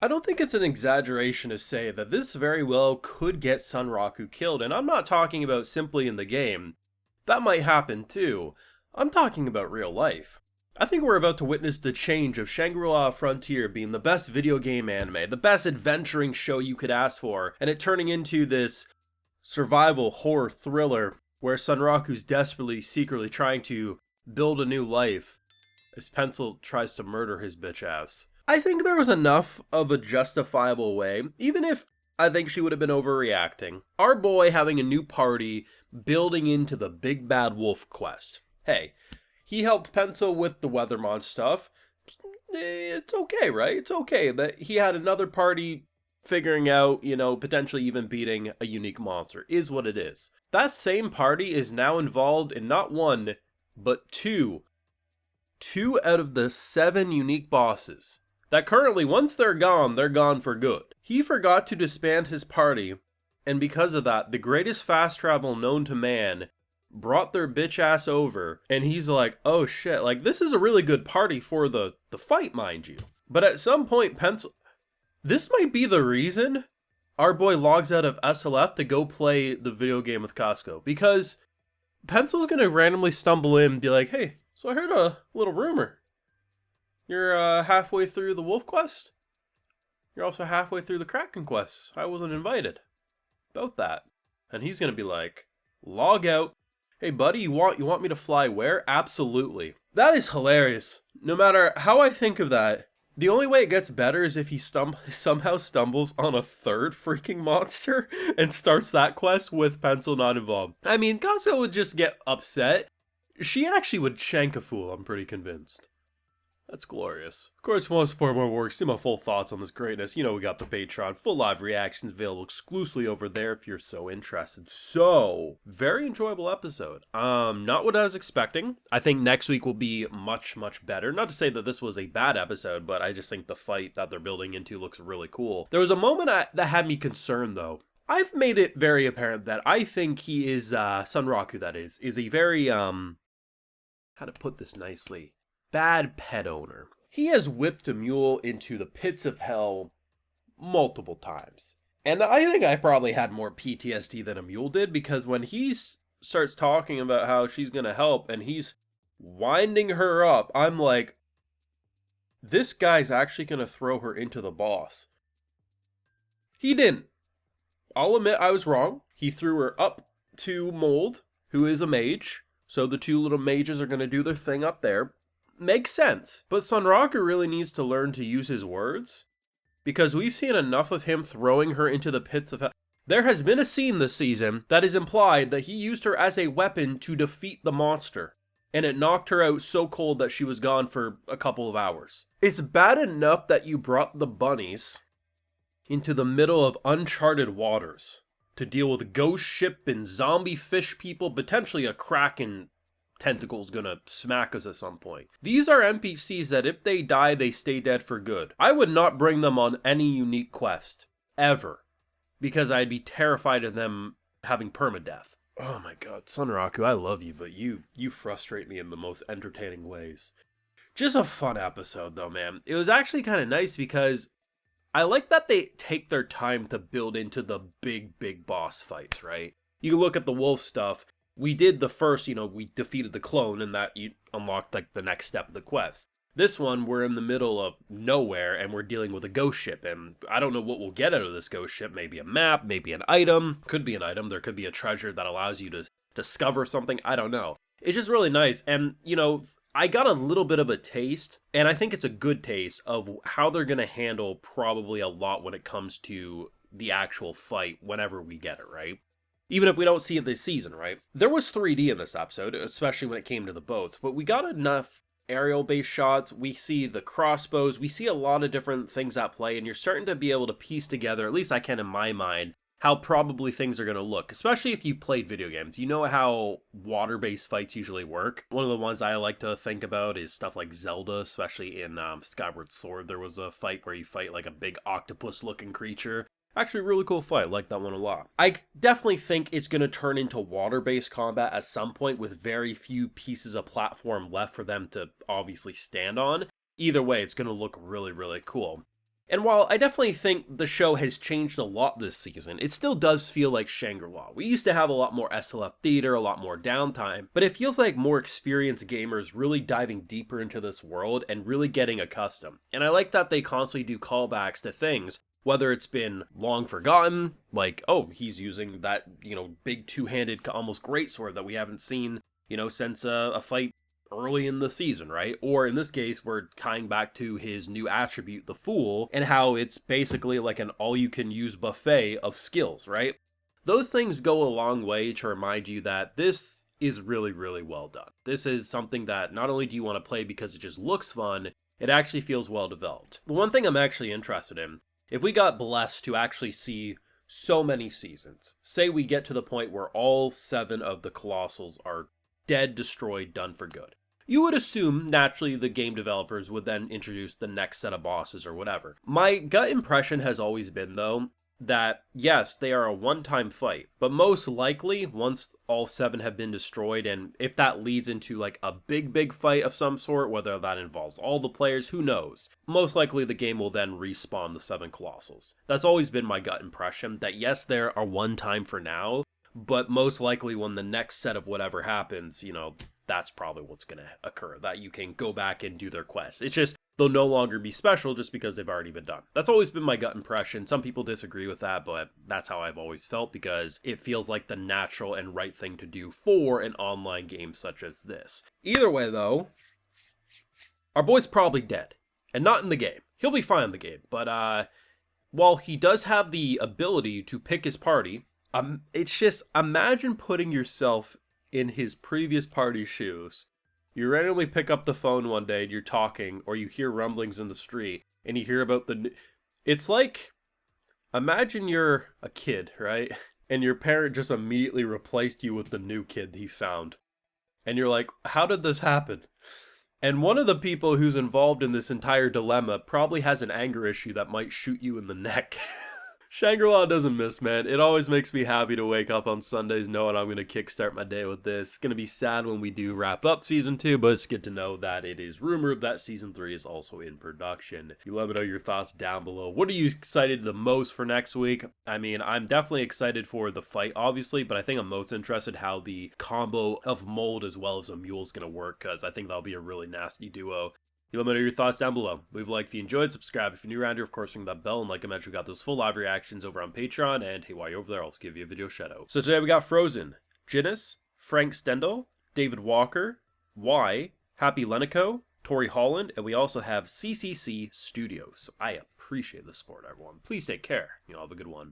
I don't think it's an exaggeration to say that this very well could get Sunraku killed, and I'm not talking about simply in the game. That might happen too. I'm talking about real life. I think we're about to witness the change of Shangri-La Frontier being the best video game anime, the best adventuring show you could ask for, and it turning into this survival horror thriller where Sunraku's desperately, secretly trying to build a new life as Pencil tries to murder his bitch ass. I think there was enough of a justifiable way, even if I think she would have been overreacting. Our boy having a new party, building into the big bad wolf quest. Hey, he helped Pencil with the Weathermon stuff. It's okay, right? It's okay that he had another party figuring out, potentially even beating a unique monster. Is what it is. That same party is now involved in not one, but two. Two out of the 7 unique bosses that currently, once they're gone for good. He forgot to disband his party, and because of that, the greatest fast travel known to man brought their bitch ass over, and he's like, oh shit, like, this is a really good party for the fight, mind you. But at some point, this might be the reason our boy logs out of SLF to go play the video game with Costco, because Pencil's gonna randomly stumble in and be like, hey, so I heard a little rumor. You're halfway through the Wolf Quest? You're also halfway through the Kraken Quest. I wasn't invited. About that. And he's gonna be like, log out. Hey buddy, you want me to fly where? Absolutely. That is hilarious. No matter how I think of that, the only way it gets better is if he somehow stumbles on a third freaking monster and starts that quest with Pencil not involved. I mean, Costco would just get upset. She actually would shank a fool, I'm pretty convinced. That's glorious. Of course, if you want to support more work, see my full thoughts on this greatness, we got the Patreon, full live reactions available exclusively over there if you're so interested. So, very enjoyable episode. Not what I was expecting. I think next week will be much, much better. Not to say that this was a bad episode, but I just think the fight that they're building into looks really cool. There was a moment that had me concerned, though. I've made it very apparent that I think he is, Sunraku, that is a very, how to put this nicely, bad pet owner. He has whipped a mule into the pits of hell multiple times. And I think I probably had more PTSD than a mule did, because when he starts talking about how she's gonna help and he's winding her up, I'm like, this guy's actually gonna throw her into the boss. He didn't. I'll admit I was wrong. He threw her up to Mold, who is a mage. So the two little mages are gonna do their thing up there. Makes sense. But Sunraku really needs to learn to use his words, because we've seen enough of him throwing her into the pits of hell. There has been a scene this season that is implied that he used her as a weapon to defeat the monster, and it knocked her out so cold that she was gone for a couple of hours. It's bad enough that you brought the bunnies into the middle of uncharted waters to deal with ghost ship and zombie fish people, potentially a kraken tentacle's gonna smack us at some point. These are NPCs that if they die, they stay dead for good. I would not bring them on any unique quest, ever, because I'd be terrified of them having permadeath. Oh my god, Sunraku, I love you, but you frustrate me in the most entertaining ways. Just a fun episode though, man. It was actually kind of nice because I like that they take their time to build into the big boss fights, right? You look at the wolf stuff. We did the first, we defeated the clone, and that you unlocked like the next step of the quest. This one, we're in the middle of nowhere, and we're dealing with a ghost ship, and I don't know what we'll get out of this ghost ship. Maybe a map, maybe an item. Could be an item. There could be a treasure that allows you to discover something. I don't know. It's just really nice, and, I got a little bit of a taste, and I think it's a good taste, of how they're going to handle probably a lot when it comes to the actual fight whenever we get it, right? Even if we don't see it this season, right? There was 3D in this episode, especially when it came to the boats, but we got enough aerial-based shots. We see the crossbows. We see a lot of different things at play, and you're starting to be able to piece together, at least I can in my mind, how probably things are going to look, especially if you've played video games. You know how water-based fights usually work. One of the ones I like to think about is stuff like Zelda, especially in Skyward Sword. There was a fight where you fight like a big octopus-looking creature. Actually, really cool fight. I like that one a lot. I definitely think it's going to turn into water-based combat at some point with very few pieces of platform left for them to obviously stand on. Either way, it's going to look really, really cool. And while I definitely think the show has changed a lot this season, it still does feel like Shangri-La. We used to have a lot more SLF theater, a lot more downtime, but it feels like more experienced gamers really diving deeper into this world and really getting accustomed. And I like that they constantly do callbacks to things, whether it's been long forgotten, like, oh, he's using that, big two-handed, almost greatsword that we haven't seen, since a fight early in the season, right? Or in this case, we're tying back to his new attribute, the Fool, and how it's basically like an all-you-can-use buffet of skills, right? Those things go a long way to remind you that this is really, really well done. This is something that not only do you want to play because it just looks fun, it actually feels well developed. The one thing I'm actually interested in, if we got blessed to actually see so many seasons, say we get to the point where all 7 of the Colossals are dead, destroyed, done for good. You would assume, naturally, the game developers would then introduce the next set of bosses or whatever. My gut impression has always been, though, that yes, they are a one-time fight, but most likely, once all 7 have been destroyed, and if that leads into like a big fight of some sort, whether that involves all the players, who knows? Most likely the game will then respawn the 7 Colossals. That's always been my gut impression, that yes, they're a one-time for now, but most likely when the next set of whatever happens, that's probably what's going to occur, that you can go back and do their quests. It's just, they'll no longer be special just because they've already been done. That's always been my gut impression. Some people disagree with that, but that's how I've always felt because it feels like the natural and right thing to do for an online game such as this. Either way, though, our boy's probably dead, and not in the game. He'll be fine in the game, but while he does have the ability to pick his party, it's just, imagine putting yourself in his previous party's shoes. You randomly pick up the phone one day and you're talking, or you hear rumblings in the street, and you hear about it's like, imagine you're a kid, right? And your parent just immediately replaced you with the new kid he found. And you're like, how did this happen? And one of the people who's involved in this entire dilemma probably has an anger issue that might shoot you in the neck. Shangri-La doesn't miss, man. It always makes me happy to wake up on Sundays knowing I'm going to kickstart my day with this. It's going to be sad when we do wrap up Season 2, but it's good to know that it is rumored that Season 3 is also in production. You let me know your thoughts down below. What are you excited the most for next week? I mean, I'm definitely excited for the fight, obviously, but I think I'm most interested how the combo of Mold as well as a Mule is going to work, because I think that'll be a really nasty duo. You let me know your thoughts down below. Leave a like if you enjoyed, subscribe if you're new around here, of course ring that bell, and like I mentioned, we got those full live reactions over on Patreon, and hey, while you're over there, I'll give you a video shout out. So today we got Frozen, Jinnis, Frank Stendel, David Walker, Y, Happy Lenico, Tori Holland, and we also have CCC Studios. So I appreciate the support, everyone. Please take care. Have a good one.